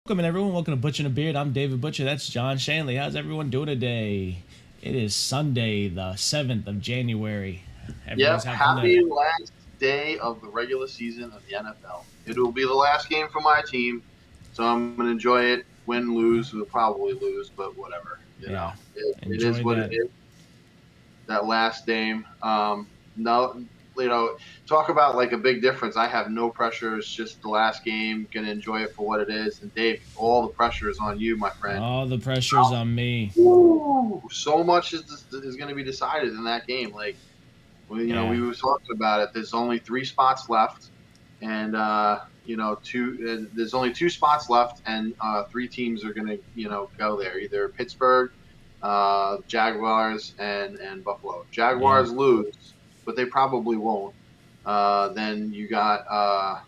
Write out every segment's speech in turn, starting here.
Welcome everyone. Welcome to Butcher and the Beard. I'm David Butcher. That's John Shanley. How's everyone doing today? It is Sunday, the 7th of January. Everyone's Yep, having a happy last day of the regular season of the NFL. It will be the last game for my team, so I'm going to enjoy it. Win, lose, we'll probably lose, but whatever. yeah. It is Enjoy what it that. is. That last game. No, talk about like a big difference. I have no pressure. It's just the last game. Going to enjoy it for what it is. And Dave, all the pressure is on you, my friend. All the pressure's on me. Ooh, so much is going to be decided in that game. Like, well, Yeah. we were talking about it. There's only three spots left, and there's only two spots left, and three teams are going to go there. Either Pittsburgh, Jaguars, and Buffalo. If Yeah. Jaguars lose, but they probably won't. Then you got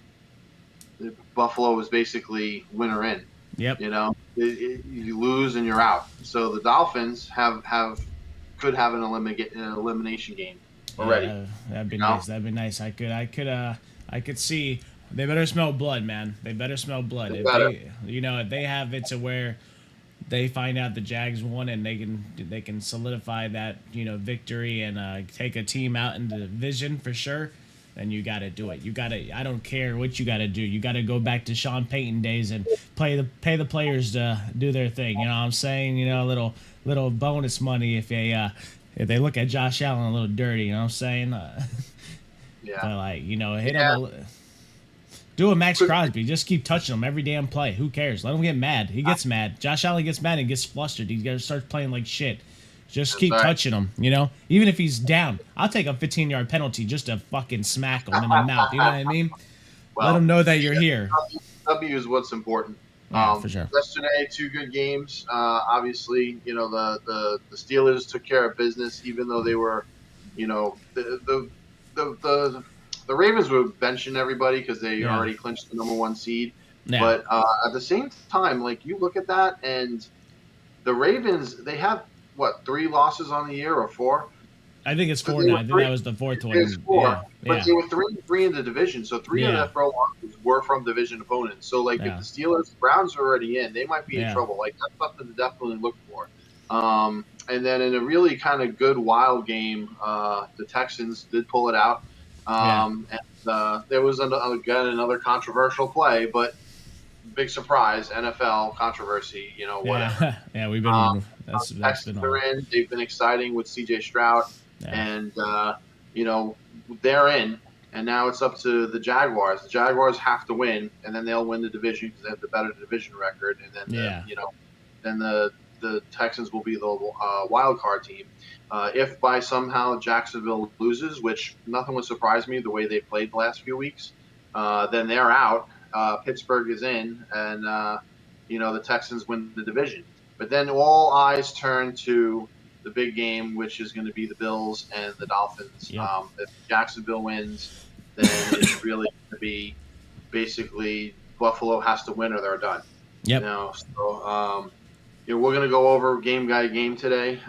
Buffalo is basically winner in. Yep. You lose and you're out. So the Dolphins could have an elimination game already. Yeah, that'd be You know, nice. That'd be nice. I could see. They better smell blood, man. They better smell blood. they If better. if they have it to where they find out the Jags won and they can solidify that victory and take a team out in the division for sure. Then you got to do it. You got to. I don't care what you got to do. You got to go back to Sean Payton days and pay the players to do their thing. You know what I'm saying? A little bonus money if they look at Josh Allen a little dirty. You know what I'm saying? Yeah. But like hit him Yeah. do a Max Quick, Crosby. Just keep touching him every damn play. Who cares? Let him get mad. He gets mad. Josh Allen gets mad and gets flustered. He starts playing like shit. Just that's keep all right. touching him, Even if he's down. I'll take a 15-yard penalty just to fucking smack him in the mouth. You know what I mean? Let him Well, know that you're here. W is what's important. Yeah, for sure. Yesterday, two good games. Obviously, the Steelers took care of business, even though they were, the Ravens were benching everybody because they Yeah. already clinched the number one seed. Yeah. But at the same time, like you look at that, and the Ravens, they have what, three losses on the year or four? I think it's But four they now. were I think three. that was the fourth It's one. four, Yeah. but Yeah. they were 3-3 in the division. So three of Yeah. the four losses were from division opponents. So like if Yeah. the Steelers, Browns are already in, they might be in Yeah. trouble. Like that's something to definitely look for. And then in a really kind of good wild game, the Texans did pull it out. Yeah. And there was again another controversial play, but big surprise, NFL controversy. Whatever. Yeah. Yeah. We've Um, been that's been Texans are on. in. They've been exciting with C.J. Stroud, Yeah. and you know they're in. And now it's up to the Jaguars. The Jaguars have to win, and then they'll win the division because they have the better division record. And then Yeah. the Texans will be the wild card team. If by somehow Jacksonville loses, which nothing would surprise me the way they played the last few weeks, then they're out. Pittsburgh is in, and the Texans win the division. But then all eyes turn to the big game, which is going to be the Bills and the Dolphins. Yep. If Jacksonville wins, then it's really going to be basically Buffalo has to win or they're done. Yep. We're going to go over game by game today.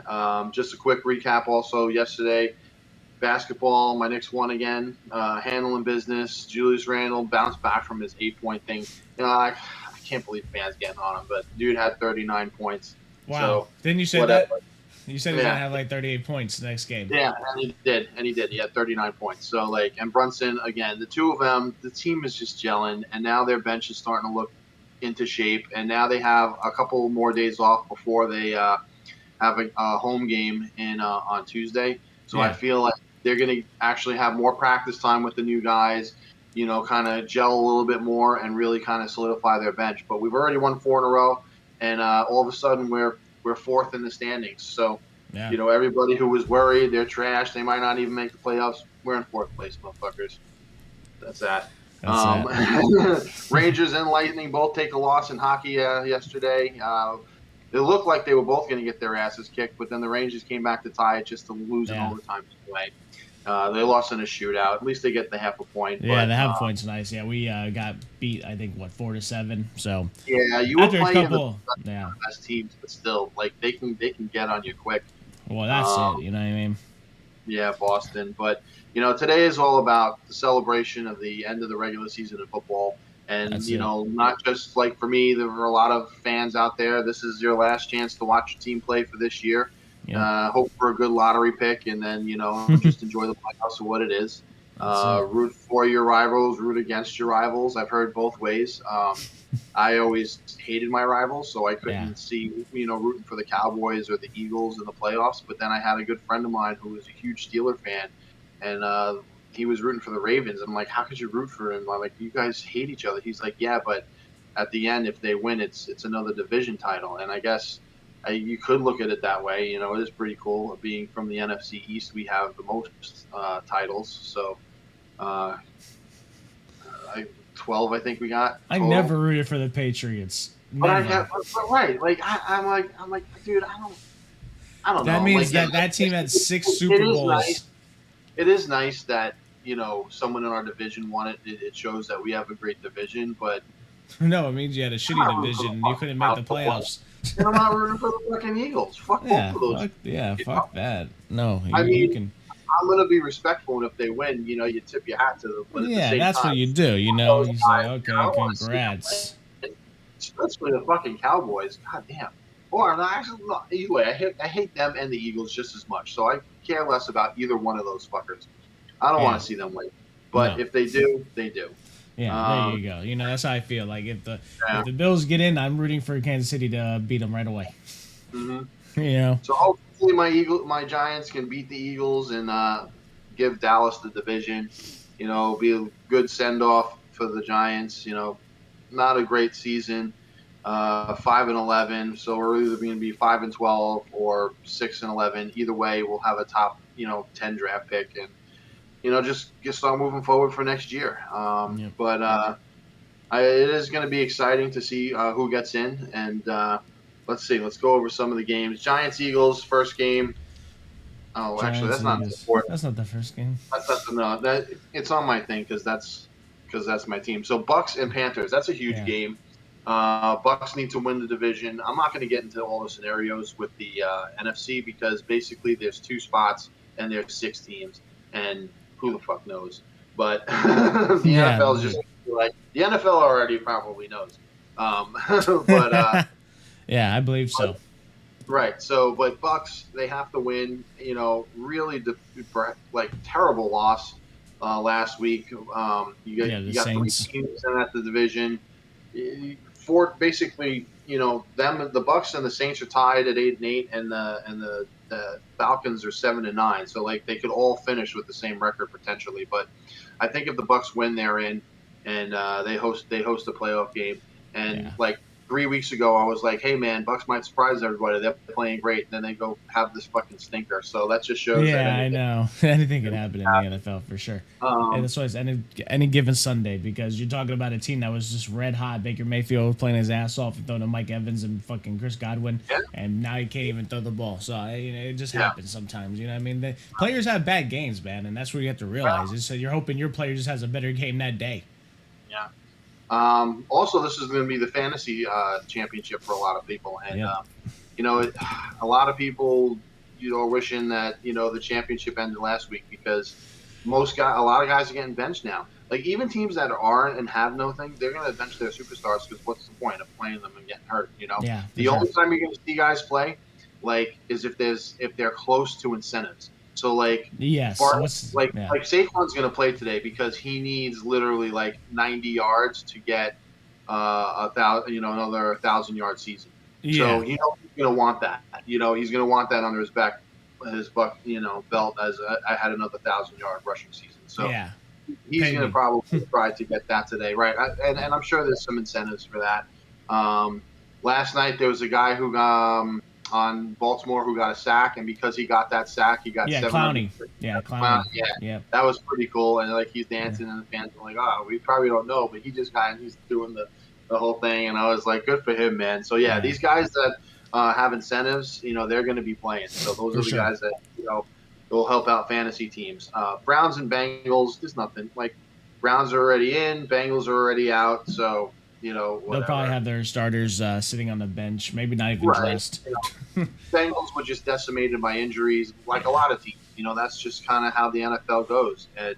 Just a quick recap. Also, yesterday, basketball, my Knicks won again. Handling business. Julius Randle bounced back from his 8-point thing. I can't believe fans getting on him, but dude had 39 points. Wow. So Didn't you say whatever. that? You said he's gonna Yeah, have like 38 points next game. yeah, and he did. He had 39 points. So and Brunson again, the two of them, the team is just gelling, and now their bench is starting to look into shape, and now they have a couple more days off before they have a home game on Tuesday. So I Yeah. feel like they're going to actually have more practice time with the new guys. Kind of gel a little bit more and really kind of solidify their bench. But we've already won four in a row, and all of a sudden we're fourth in the standings. So Yeah. everybody who was worried they're trash, they might not even make the playoffs. We're in fourth place, motherfuckers. That's that. That's it. Rangers and Lightning both take a loss in hockey yesterday. It looked like they were both going to get their asses kicked, but then the Rangers came back to tie it just to lose in Yeah. overtime anyway. They lost in a shootout. At least they get the half a point. Yeah, But the half point's nice. Yeah, we got beat. I think what 4-7. So yeah, you were after a playing the couple, yeah. best teams, but still, like they can get on you quick. Well, that's it. Um, You know what I mean? Yeah, Boston. But today is all about the celebration of the end of the regular season of football, And, That's it. not just like for me, there were a lot of fans out there. This is your last chance to watch your team play for this year. Yep. Hope for a good lottery pick, and then, just enjoy the playoffs for what it is. That's it. Root for your rivals, root against your rivals. I've heard both ways. I always hated my rivals, so I Yeah. couldn't see, rooting for the Cowboys or the Eagles in the playoffs. But then I had a good friend of mine who was a huge Steeler fan, and he was rooting for the Ravens. I'm like, how could you root for him? I'm like, you guys hate each other. He's like, yeah, but at the end, if they win, it's another division title. And I guess you could look at it that way. It is pretty cool being from the NFC East. We have the most titles, so uh, 12, I think we got I total. never rooted for the Patriots. But I Never. have, but right, like I'm like, dude, I don't That know. Like, means yeah, that team had six it Super is nice. Bowls. It is nice that someone in our division won it. It shows that we have a great division, but No, it means you had a I'm shitty not rooting for the division and you fucking couldn't make the Cowboys, playoffs. and I'm not rooting for the fucking Eagles. Fuck both Yeah, of those. fuck yeah, You know? fuck that. No, I you mean, can. I'm gonna be respectful, and if they win, you tip your hat to them. But at the Yeah, same that's what time, you do. those You say, guys, I okay, don't want to see them congrats. win, especially the fucking Cowboys. God damn. Or no, actually, no, either way, I hate them and the Eagles just as much. So I care less about either one of those fuckers. I don't want Yeah, to see them win. But no. if they do, they do. Yeah, there Um, you go. That's how I feel. Like if yeah. the Bills get in, I'm rooting for Kansas City to beat them right away. hmm You know. So hopefully my Giants can beat the Eagles and give Dallas the division. Be a good send off for the Giants. Not a great season. 5-11, so we're either going to be 5-12 or 6-11. Either way, we'll have a top 10 draft pick, and just get start moving forward for next year. Yep. But it is going to be exciting to see who gets in, and let's see. Let's go over some of the games. Giants Eagles first game. Oh, actually, Giants that's and not Eagles. important. That's not the first game. That's not the no. That it's on my thing because that's my team. So Bucks and Panthers. That's a huge Yeah. game. Bucks need to win the division. I'm not going to get into all the scenarios with the NFC because basically there's two spots and there's six teams, and who the fuck knows? But the Yeah. NFL is just like the NFL already probably knows. But Yeah, I believe so. right. So, but Bucks, they have to win. Really, like terrible loss last week. You got Yeah, the you got three Saints. teams in at the division. For basically, the Bucks and the Saints are tied at 8-8, and the Falcons are 7-9. So like they could all finish with the same record potentially. But I think if the Bucks win, they're in, and they host a playoff game. And Yeah. like 3 weeks ago, I was like, hey man, Bucks might surprise everybody. They're playing great, and then they go have this fucking stinker. So that just shows that Yeah, I anything know. Anything can can happen in the happen. NFL for sure. And Um, that's why it's any given Sunday because you're talking about a team that was just red hot. Baker Mayfield was playing his ass off and throwing to Mike Evans and fucking Chris Godwin, yeah, and now he can't even throw the ball. So it just yeah. happens sometimes. You know what I mean? The players have bad games, man, and that's what you have to realize. Is so you're hoping your player just has a better game that day. Yeah. Also, this is going to be the fantasy championship for a lot of people, and Yep. a lot of people, are wishing that the championship ended last week because a lot of guys are getting benched now. Like even teams that aren't and have nothing, they're going to bench their superstars because what's the point of playing them and getting hurt? Yeah, for The sure. only time you're going to see guys play, like, is if they're close to incentives. So like Yes. Bart, What's yeah. like Saquon's going to play today because he needs literally like 90 yards to get another 1,000 yard season. So Yeah. he's going to want that. He's going to want that under his back, his belt as I had another 1,000 yard rushing season. So Yeah. he's Pay going to me. probably try to get that today, right? And I'm sure there's some incentives for that. Last night there was a guy who on Baltimore who got a sack, and because he got that sack, he got Yeah, 700. Clowney. Yeah, Clowney. Yeah, Yep. that was pretty cool. And like he's Yeah. dancing, and the fans are like, "Oh, we probably don't know," but he just he's doing the whole thing, and I was like, "Good for him, man." So yeah, Yeah. these guys that have incentives, they're going to be playing. So those For are the sure. guys that will help out fantasy teams. Browns and Bengals, there's nothing like Browns are already in, Bengals are already out, so They'll probably whatever. have their starters sitting on the bench, maybe not even Right. dressed. Bengals were just decimated by injuries, like a lot of teams. That's just kind of how the NFL goes. And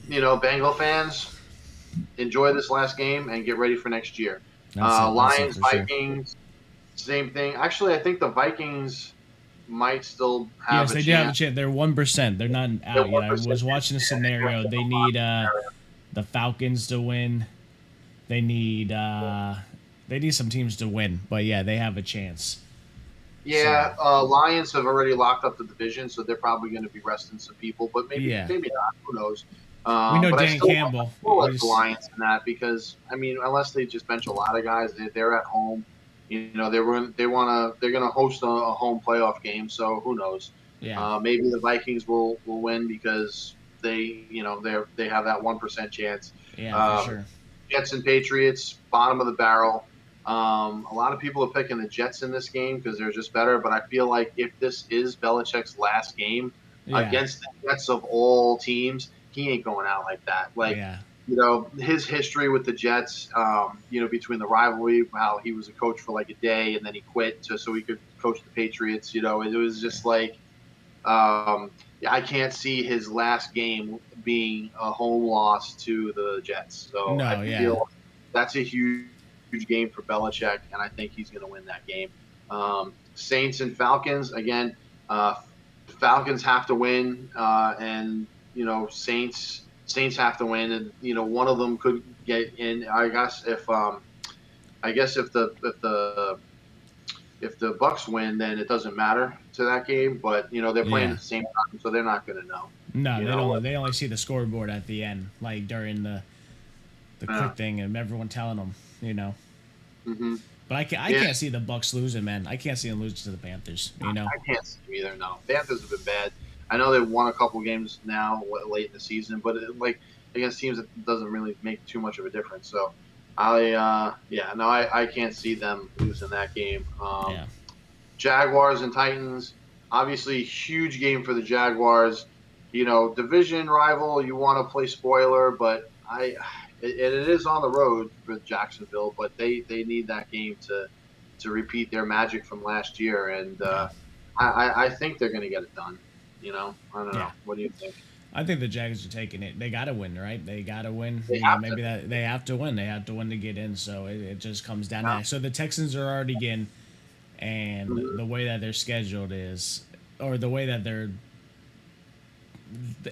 Bengal fans, enjoy this last game and get ready for next year. That's it. That's it Lions, for sure. Vikings, same thing. Actually, I think the Vikings might still have Yes, a they do have a chance. chance. They're 1%. They're not They're out yet. one I percent. was watching a scenario. They need the Falcons to win. They need some teams to win. But yeah, they have a chance. So Yeah, Lions have already locked up the division, so they're probably going to be resting some people, but maybe yeah, maybe not. Who knows? we know But Dan I Campbell. still We like the just Lions in that because I mean, unless they just bench a lot of guys, they're at home. You know, they're gonna host a home playoff game, so who knows? yeah, Maybe the Vikings will win because they have that 1% chance. yeah, for Uh, sure. Jets and Patriots, bottom of the barrel. A lot of people are picking the Jets in this game because they're just better. But I feel like if this is Belichick's last game Yeah, against the Jets of all teams, he ain't going out like that. Like, yeah, his history with the Jets, between the rivalry, how he was a coach for like a day and then he quit just so he could coach the Patriots. It was yeah. just like, yeah, I can't see his last game being a home loss to the Jets. So I No, yeah, feel that's a huge game for Belichick, and I think he's going to win that game. Saints and Falcons again. Uh, Falcons have to win, and Saints have to win, and one of them could get in. I guess if the Bucks win, then it doesn't matter to that game. But they're playing yeah. at the same time, so they're not going to know. No, You they know, don't. They only see the scoreboard at the end, like during the yeah. quick thing, and everyone telling them, you know. Hmm. But I Yeah, can't see the Bucks losing, man. I can't see them losing to the Panthers. You know. I can't see them either. No, Panthers have been bad. I know they've won a couple games now late in the season, but like against teams that doesn't really make too much of a difference. So yeah, no, I can't see them losing that game. Yeah. Jaguars and Titans, obviously huge game for the Jaguars. Division rival. You want to play spoiler, but it is on the road for Jacksonville, but they need that game to repeat their magic from last year, and Yeah. I think they're going to get it done. I don't Yeah. know. What do you think? I think the Jags are taking it. They got to win, right? They got to win. They You know, have to. maybe that they have to win. They have to win to get in. So it just comes down to Yeah. that. So the Texans are already in, and Mhm. the way that they're scheduled is, or the way that they're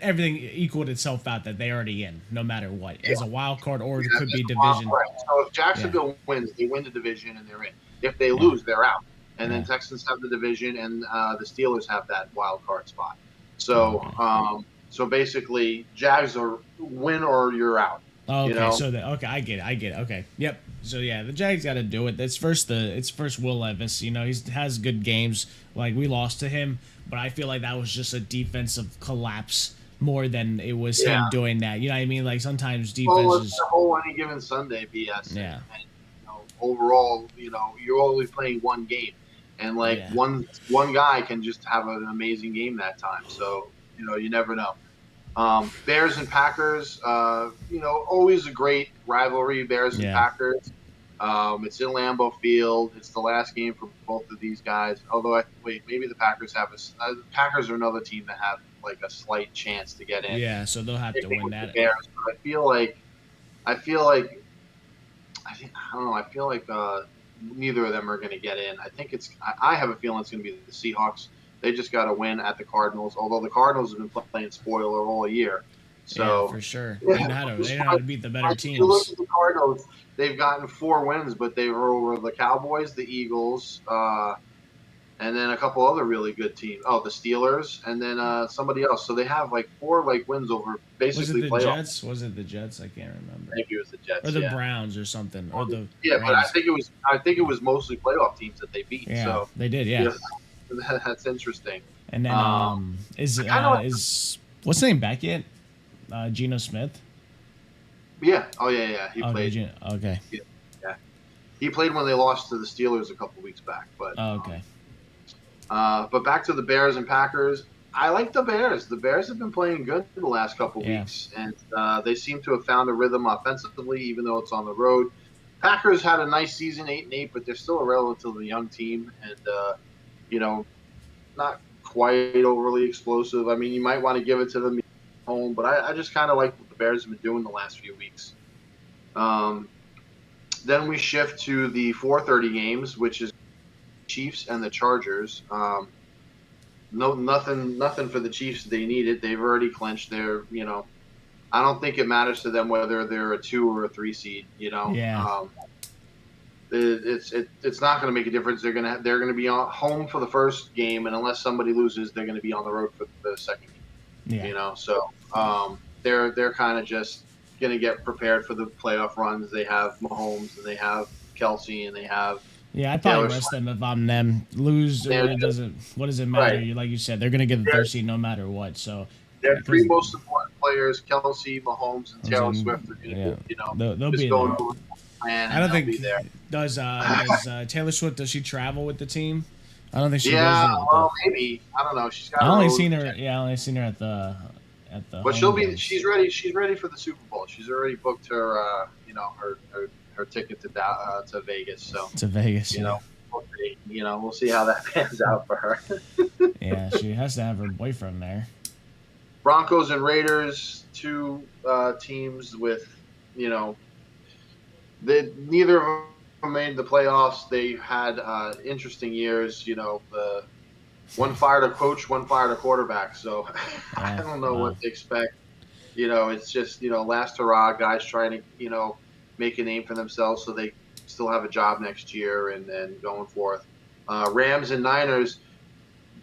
everything equaled itself out that they already in, no matter what, Yeah. as a wild card or it Yeah, could be that's wild, division. right. So if Yeah. Jacksonville wins, they win the division and they're in. If they Yeah. lose, they're out. And then Yeah. Texans have the division, and the Steelers have that wild card spot. Oh, So, okay. basically, Jags are win or you're out. Oh, You okay. know, So okay, I get it. I get it. Okay. Yep. So yeah, the Jags got to do it. It's first Will Levis. You know, he has good games. Like we lost to him, but I feel like that was just a defensive collapse more than it was yeah. him doing that. You know what I mean? Like sometimes Well, it's defenses. the whole any given Sunday BS, and, Yeah. and overall, you're only playing one game, and like Yeah. one guy can just have an amazing game that time. So you never know. Bears and Packers, always a great rivalry. Bears and Yeah. Packers. It's in Lambeau Field. It's the last game for both of these guys. Although, wait, maybe the Packers the Packers are another team that have like a slight chance to get in Yeah. So they'll have if to they win with the that. Bears. But I feel like, I don't know. I feel like neither of them are going to get in. I have a feeling it's going to be the Seahawks. They just got to win at the Cardinals. Although the Cardinals have been playing spoiler all year, Yeah, so for sure. yeah, They know how to beat the better if you look teams. at the Cardinals, they've gotten 4 wins, but they were over the Cowboys, the Eagles, and then a couple other really good teams. Oh, the Steelers, and then somebody else. So they have like 4 wins over Was it basically the playoff. Jets? Was it the Jets? I can't remember. Maybe it was the Or Jets. the Yeah. Browns or something. Or the Yeah, but I Rams. think it was I think it Yeah. was mostly playoff teams that they beat. Yeah, So they did. Yeah. yeah, that's interesting. And then Uh, I kind of like is what's his name back yet? Geno Smith. yeah. Oh yeah. He Okay, played. Geno. Okay. Yeah, yeah. He played when they lost to the Steelers a couple weeks back. Okay. But back to the Bears and Packers. I like the Bears. The Bears have been playing good the last couple Yeah. weeks, and they seem to have found a rhythm offensively, even though it's on the road. Packers had a nice season, 8-8, but they're still a relatively young team, and you know, not quite overly explosive. I mean, you might want to give it to them at home, but I just kind of like what the Bears have been doing the last few weeks. Um, then we shift to the 4:30 games, which is Chiefs and the Chargers. No, nothing for the Chiefs. They need it. They've already clinched. I don't think it matters to them whether they're a 2 or a 3 seed. Yeah. It's not going to make a difference. They're gonna be on home for the first game, and unless somebody loses, they're going to be on the road for the second game. Yeah. They're kind of just going to get prepared for the playoff runs. They have Mahomes and they have Kelsey and they have Yeah, I'd probably Taylor rest Swift. them if I'm them. Lose or They're it just, doesn't. What does it matter? right. Like you said, they're gonna get the They're, third seed no matter what. So they're three because most important players: Kelsey, Mahomes, and I was Taylor in, Swift. Are going to yeah, be, they'll just be going there. over the plan, I and don't they'll be think there. does Taylor Swift, does she travel with the team? I don't think she goes Yeah, there with the. well, maybe. I don't know. She's got I her only own. seen her. Yeah, I only seen her at the But home she'll be. games She's ready. She's ready for the Super Bowl. She's already booked her. Her ticket to Vegas. So to Vegas. you Yeah, know, we'll see how that pans out for her. yeah, she has to have her boyfriend there. Broncos and Raiders, two teams with, you know, neither of them made the playoffs. They had interesting years. The one fired a coach, one fired a quarterback. So I Yeah, don't know wow. what to expect. It's just last hurrah, guys trying to make a name for themselves so they still have a job next year and going forth. Rams and Niners,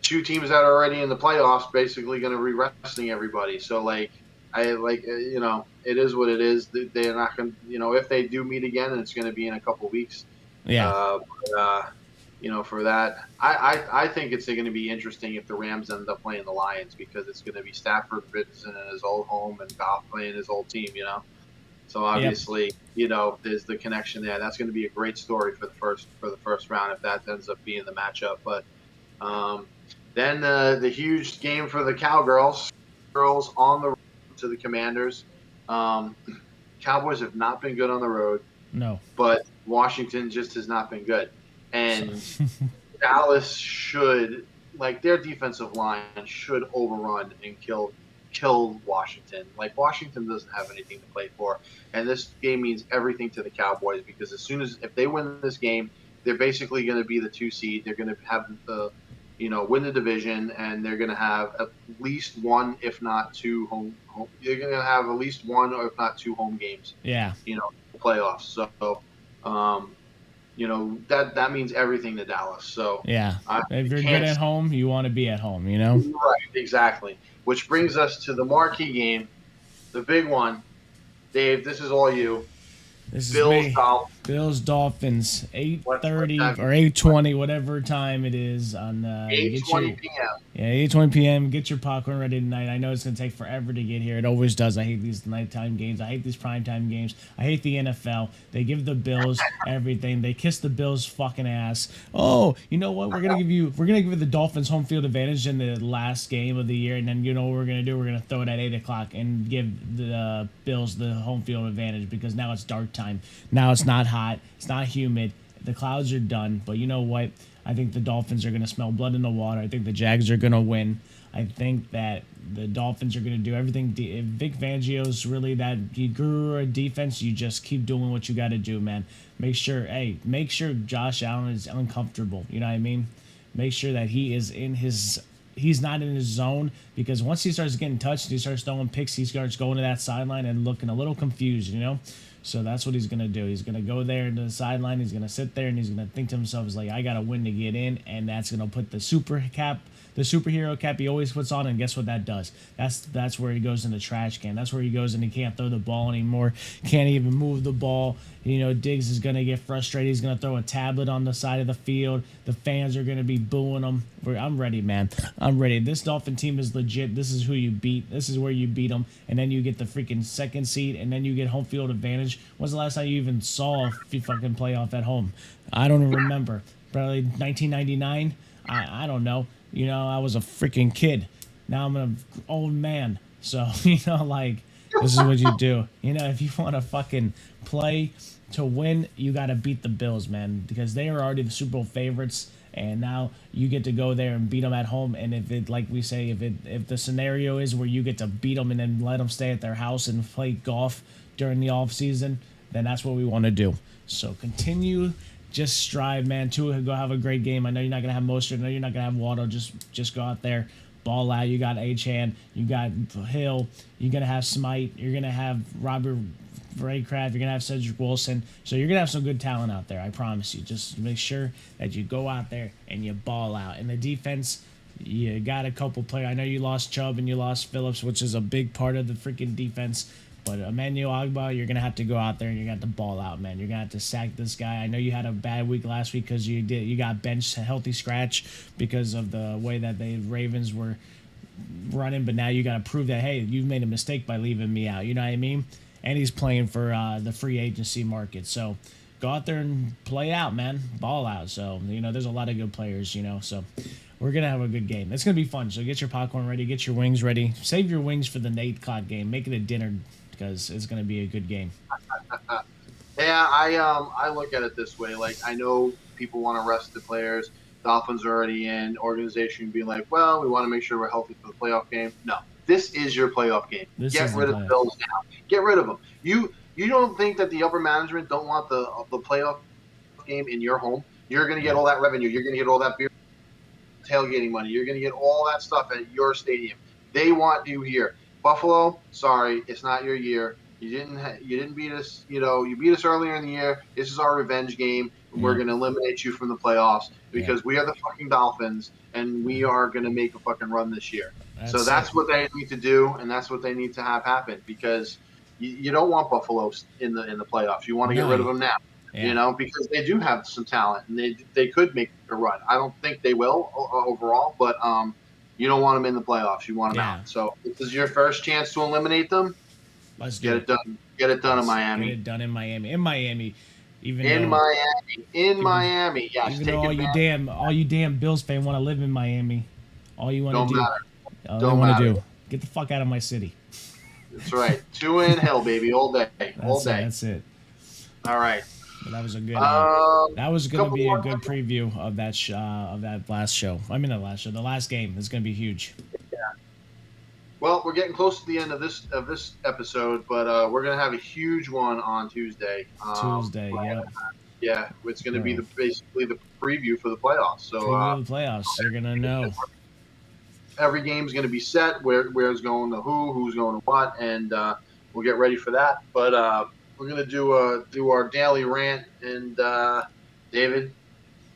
two teams that are already in the playoffs, basically going to be resting everybody. So it is what it is. They're not going to, if they do meet again, and it's going to be in a couple weeks. Yeah, For that, I think it's going to be interesting if the Rams end up playing the Lions because it's going to be Stafford visiting in his old home and Goff playing his old team. So yep, obviously, there's the connection there. That's going to be a great story for the first round if that ends up being the matchup. But um, then the huge game for the Cowgirls, girls on the road to the Commanders. Um, Cowboys have not been good on the road, no. but Washington just has not been good. So, And Dallas should, like, their defensive line should overrun and kill Washington. Like, Washington doesn't have anything to play for, and this game means everything to the Cowboys because if they win this game, they're basically going to be the 2 seed. They're going to have win the division, and they're going to have at least one, if not two home. They're going to have at least one, or if not two home games. yeah, Playoffs. So, um, that means everything to Dallas. So yeah. I If you're good can't. at home, you want to be at home. You know. Right, exactly. Which brings us to the marquee game, the big one. Dave, this is all you. This is Bills me. Dolphins. Bills Dolphins, eight What thirty time? or 8:20, whatever time it is on. Eight Get twenty your p.m. Yeah, 8:20 p.m. Get your popcorn ready tonight. I know it's gonna take forever to get here. It always does. I hate these nighttime games. I hate these primetime games. I hate the NFL. They give the Bills everything. They kiss the Bills fucking ass. Oh, you know what? We're gonna give the Dolphins home field advantage in the last game of the year, and then you know what we're gonna do? We're gonna throw it at 8 o'clock and give the Bills the home field advantage because now it's dark time. Now it's not hot. It's not humid. The clouds are done. But you know what? I think the Dolphins are going to smell blood in the water. I think the Jags are going to win. I think that the Dolphins are going to do everything. If Vic Fangio's really that guru of defense, you just keep doing what you got to do, man. Make sure Josh Allen is uncomfortable. You know what I mean? Make sure that he's not in his zone because once he starts getting touched, he starts throwing picks, he starts going to that sideline and looking a little confused, you know? So that's what he's gonna do. He's gonna go there to the sideline. He's gonna sit there and he's gonna think to himself, "Is like I gotta win to get in," and that's gonna put the superhero cap he always puts on, and guess what that does? That's where he goes in the trash can. That's where he goes and he can't throw the ball anymore. Can't even move the ball. Diggs is gonna get frustrated. He's gonna throw a tablet on the side of the field. The fans are gonna be booing him. I'm ready, man. I'm ready. This Dolphin team is legit. This is who you beat. This is where you beat them, and then you get the freaking second seed, and then you get home field advantage. When's the last time you even saw a fucking playoff at home? I don't even remember. Probably 1999. I don't know. I was a freaking kid. Now I'm an old man. So like this is what you do. If you want to fucking play to win, you got to beat the Bills, man, because they are already the Super Bowl favorites. And now you get to go there and beat them at home. And if it, like we say, if the scenario is where you get to beat them and then let them stay at their house and play golf during the off season, then that's what we want to do. So continue, just strive, man. To go have a great game. I know you're not gonna have Mostert. I know you're not gonna have Waddle. Just go out there, ball out. You got Achan. You got Hill. You're gonna have Smite. You're gonna have Robert Raycraft. You're gonna have Cedric Wilson. So you're gonna have some good talent out there. I promise you. Just make sure that you go out there and you ball out. And the defense, you got a couple players. I know you lost Chubb and you lost Phillips, which is a big part of the freaking defense. But Emmanuel Agba, you're gonna have to go out there and you're gonna have to ball out, man. You're gonna have to sack this guy. I know you had a bad week last week because you got benched a healthy scratch because of the way that the Ravens were running. But now you got to prove that, hey, you made a mistake by leaving me out. You know what I mean? And he's playing for the free agency market. So go out there and play out, man. Ball out. So, there's a lot of good players, So we're going to have a good game. It's going to be fun. So get your popcorn ready. Get your wings ready. Save your wings for the 8 o'clock game. Make it a dinner because it's going to be a good game. Yeah, I look at it this way. Like, I know people want to rest the players. Dolphins are already in. Organization being like, well, we want to make sure we're healthy for the playoff game. No, this is your playoff game. Get rid of the Bills now. Get rid of them. You don't think that the upper management don't want the playoff game in your home? You're going to get all that revenue. You're going to get all that beer tailgating money. You're going to get all that stuff at your stadium. They want you here. Buffalo, sorry, it's not your year. You didn't beat us. You beat us earlier in the year. This is our revenge game. We're going to eliminate you from the playoffs because we are the fucking Dolphins, and we are going to make a fucking run this year. That's what they need to do, and that's what they need to have happen because you don't want Buffalo in the playoffs. You want to get rid of them now. Yeah. Because they do have some talent and they could make a run. I don't think they will overall, but you don't want them in the playoffs. You want them out. So this is your first chance to eliminate them. Let's get it done. Get it done in Miami. Get it done in Miami. In Miami. In Miami. Yes. Even though all you damn Bills fans want to live in Miami, all you want to do, all you want to do, get the fuck out of my city. That's right. 2 in hell, baby, all day, all day. That's it. All right. But that was a good. That was going to be a good preview of that last show. I mean, the last game is going to be huge. Yeah. Well, we're getting close to the end of this episode, but we're going to have a huge one on Tuesday. Yeah, it's going to be basically the preview for the playoffs. So preview of the playoffs, you're going to know. Every game's going to be set. Where's going to who's going to what, and we'll get ready for that. But we're going to do our daily rant, and David,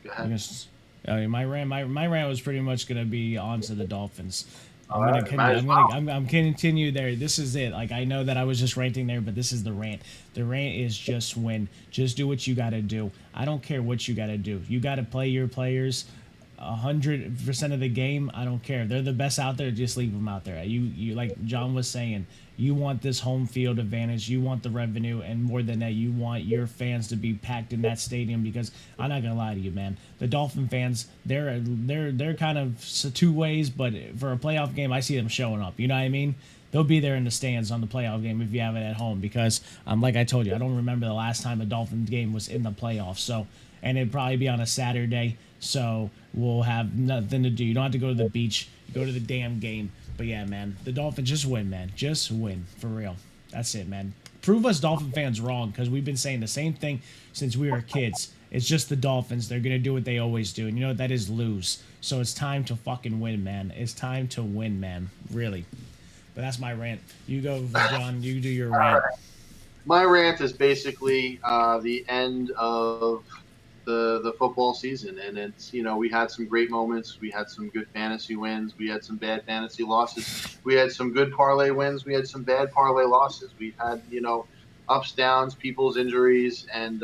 go ahead. My rant was pretty much going to be onto the Dolphins. I'm continue there. This is it. Like, I know that I was just ranting there, but this is the rant. The rant is just win. Just do what you got to do. I don't care what you got to do. You got to play your players 100% of the game. I don't care. They're the best out there. Just leave them out there. You like John was saying, you want this home field advantage. You want the revenue, and more than that, you want your fans to be packed in that stadium. Because I'm not gonna lie to you, man, the Dolphin fans, they're kind of 2 ways, but for a playoff game, I see them showing up. You know what I mean? They'll be there in the stands on the playoff game if you have it at home. Because like I told you, I don't remember the last time the Dolphins game was in the playoffs. So, and it'd probably be on a Saturday. So we'll have nothing to do. You don't have to go to the beach. You go to the damn game. But yeah, man, the Dolphins, just win, man. Just win, for real. That's it, man. Prove us Dolphin fans wrong, because we've been saying the same thing since we were kids. It's just the Dolphins. They're going to do what they always do. And you know what that is? Lose. So it's time to fucking win, man. It's time to win, man. Really. But that's my rant. You go, John. You do your rant. My rant is basically the end of the football season, and it's we had some great moments, we had some good fantasy wins, we had some bad fantasy losses, we had some good parlay wins, we had some bad parlay losses, we've had ups, downs, people's injuries, and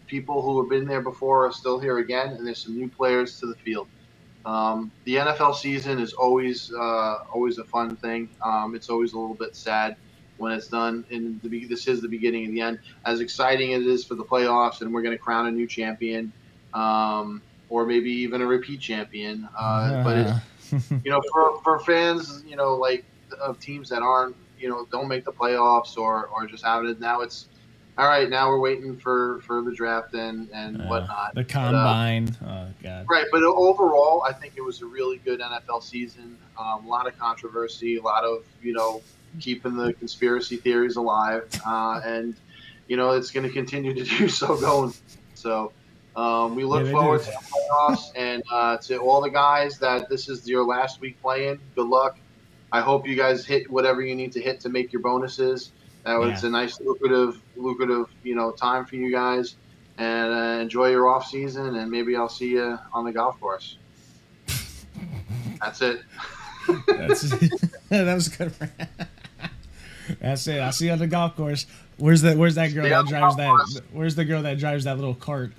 people who have been there before are still here again, and there's some new players to the field. The NFL season is always a fun thing. It's always a little bit sad when it's done, and this is the beginning of the end. As exciting as it is for the playoffs, and we're going to crown a new champion, or maybe even a repeat champion. But it's, for fans, like of teams that aren't, don't make the playoffs or just have it. Now it's all right. Now we're waiting for the draft and whatnot. The combine. Oh God. Right, but overall, I think it was a really good NFL season. A lot of controversy, a lot of keeping the conspiracy theories alive, and it's going to continue to do so going. So we Yeah, look they do. forward to the playoffs, and to all the guys that this is your last week playing. Good luck. I hope you guys hit whatever you need to hit to make your bonuses. It's Yeah. a nice lucrative time for you guys, and enjoy your off season. And maybe I'll see you on the golf course. That's it. That's that was good. That's it. I see you on the golf course. Where's that girl Yeah, that drives that? Where's the girl that drives that little cart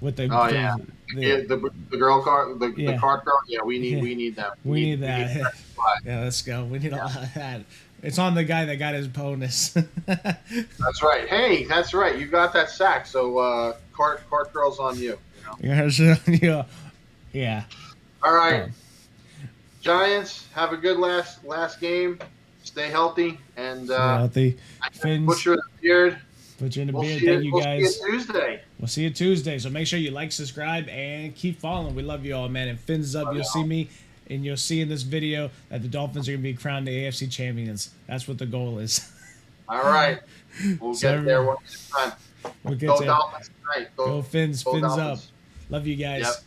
with oh yeah, the the girl cart, the yeah. cart girl. Yeah, we need Yeah. we need them. We need We need that. that supply. Yeah, let's go. We need a Yeah, lot of that. It's on the guy that got his bonus. that's right. Hey, that's right. You got that sack. So cart girl's on you. Yeah, so, yeah. All Oh, right, Giants. Have a good last game. Stay healthy, and stay healthy. I guess Fins, Butcher the Beard. put you in the We'll beard. see Thank you. you We'll see you guys. Tuesday. We'll see you Tuesday. So make sure you like, subscribe, and keep following. We love you all, man. And fins up, Love you'll see y'all. me, and you'll see in this video that the Dolphins are going to be crowned the AFC champions. That's what the goal is. All right, we'll So get there one at a time. we'll get Go to Dolphins tonight. go Go fins, go fins up. Dolphins. Love you Yep. guys.